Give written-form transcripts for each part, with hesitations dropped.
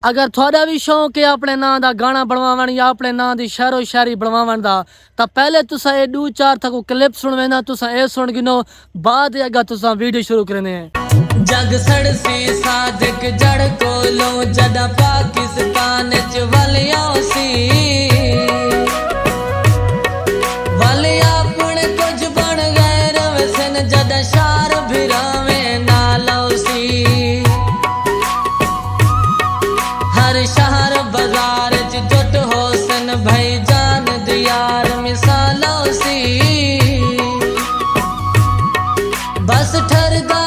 अगर थोड़ा भी शौक है अपने नां दा गाना बनवावन या अपने नां दी शायरो शायरी बनवावन दा तो पहले तुसा ये 2-4 तक क्लिप सुन वेना, तुसा ये सुन गिनो, बाद अगर तुसा वीडियो शुरू करने हैं। जग सड़सी सादिक जड़ कोलो जदा पाकिस्तान च वलिया सी वलिया पुण कुछ बन गए रवसन जदा शार भिरावे नालो सी हर शहर बाजार च जुट होसन भाई जान दियार मिसालों सी बस ठरदा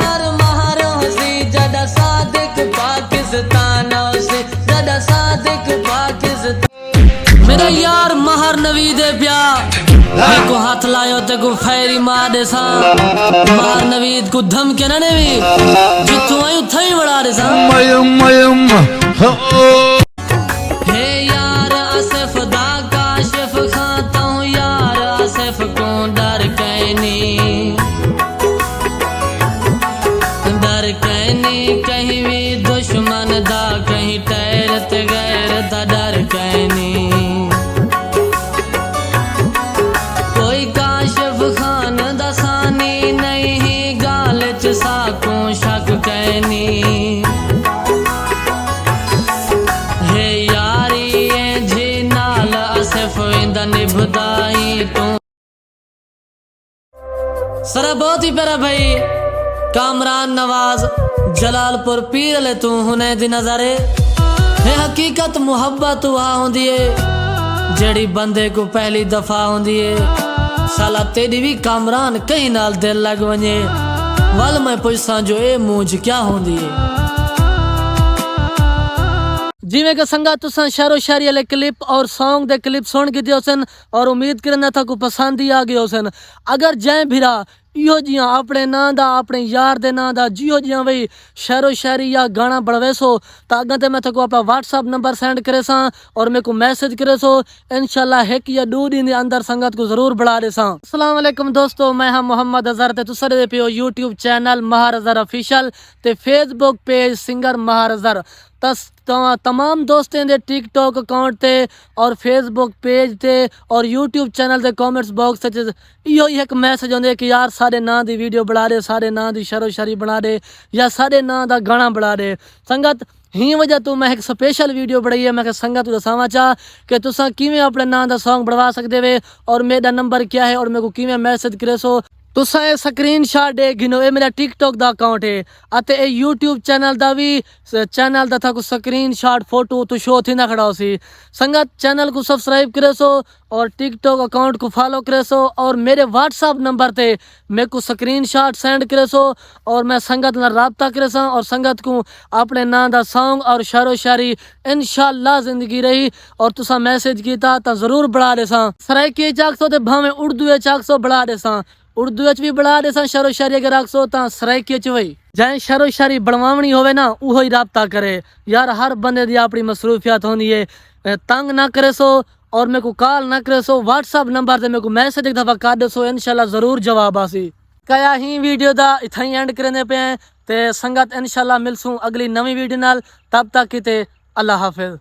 हर महारों सी जदा सादिक पाकिस्तानों से जदा सादिक पाकिस्तान। मेरा यार महर नवीद ब्याह को हाथ लायो ते को फैरी मार दे सा महर नवीद को धमके ना ने भी जितू आयु थई बड़ा दे सा हे यार आसिफ दा काशिफ खाता हूँ यार आसिफ को डर कहनी कहीं भी दुश्मन दा कहीं टैरत गैर दा डर कहनी कोई काशिफ खान दसानी नहीं गाल च साको शक कहनी हे यारी ये जी नाल आसिफ इंदा निभदाई तू सरा बहुत ही प्यारा भाई कामरान नवाज जलालपुर पीर ले तू हुने दी नजारे है हकीकत मुहब्बत वहाँ होंदी है जड़ी बंदे को पहली दफा होंदी है साला तेरी भी कामरान कहीं नाल दिल लग वने वल मैं पुछसा जो ए मूंज क्या होंदी है। जिमें के संगा तुसा शायरो शायरी वाले क्लिप और सॉन्ग दे क्लिप सुन के दियो सन और उम्मीद करना था को पसंद ही आ गयो सन। अगर जय भिरा इहो जियां अपने नां दा अपने यार दे नां दा जियो जियां वही शायरो शायरी या गाना बनवेसो तो अगर ते मैं को अपना व्हाट्सअप नंबर सेंड करे सा और मेरे को मैसेज करे सो इंशाल्लाह 1 या 2 दिन के अंदर संगत को जरूर बढ़ा दे सा। अस्सलाम वालेकुम दोस्तों, मैं हम मोहम्मद अजहर ते तुसरे दे पियो यूट्यूब चैनल महर अजहर ऑफिशियल ते फेसबुक पेज सिंगर महर अजहर तमाम दोस्तें दे टिकटॉक अकाउंट ते और फेसबुक पेज ते और यूट्यूब चैनल दे कमेंट्स बॉक्स इहो ही एक मैसेज होंगे कि यार सारे नां दी वीडियो बना दे, सारे नां दी शायरो शायरी बना दे या सारे नां दा गाना बना दे। संगत ही वजह तो मैं एक स्पेशल वीडियो बनाई है, मैं संगत दसावा चाह कि तुसा किवें अपने नां दा सॉन्ग बनवा सकते वे और मेरा नंबर क्या है और मेरे को किवें मैसेज करे सो तुसा ये स्क्रीन शॉट दे गिनो। ये मेरा टिकटॉक दा अकाउंट है अते ये यूट्यूब चैनल दा भी चैनल दा था को स्क्रीन शॉट फोटो तो शो थी ना खड़ा सी। संगत चैनल को सब्सक्राइब करे सो और टिकटॉक अकाउंट को फॉलो करे सो और मेरे व्हाट्सअप नंबर ते मेरे को स्क्रीन शॉट सेंड करे सो और मैं संगत ना राब्ता करे सा और संगत को अपने नां दा सॉन्ग और शायरो शायरी इंशाल्लाह जिंदगी रही और तुसा मैसेज कीता तो जरूर बढ़ा दे सा। सराइकी चाक सो ते भावे उर्दू चाक सो बढ़ा दे सा, उर्दू भी बढ़ा दे सा शायरो शायरी अगर आखसो तो सराइकी वही जै शायरो शायरी बनवावनी होवे ना उहो ही राब्ता करे। यार हर बंदे दी अपनी मसरूफियत होनी है, तंग ना करे सो और मेरे को कॉल ना करे सो व्हाट्सअप नंबर से मेरे को मैसेज एक दफा कर दे सो इंशाल्लाह जरूर जवाब आसी। कया ही वीडियो दा इथा ही एंड करने पे ते संगत इंशाल्लाह मिलसूं अगली नवी वीडियो नाल, तब तक कि अल्लाह हाफिज।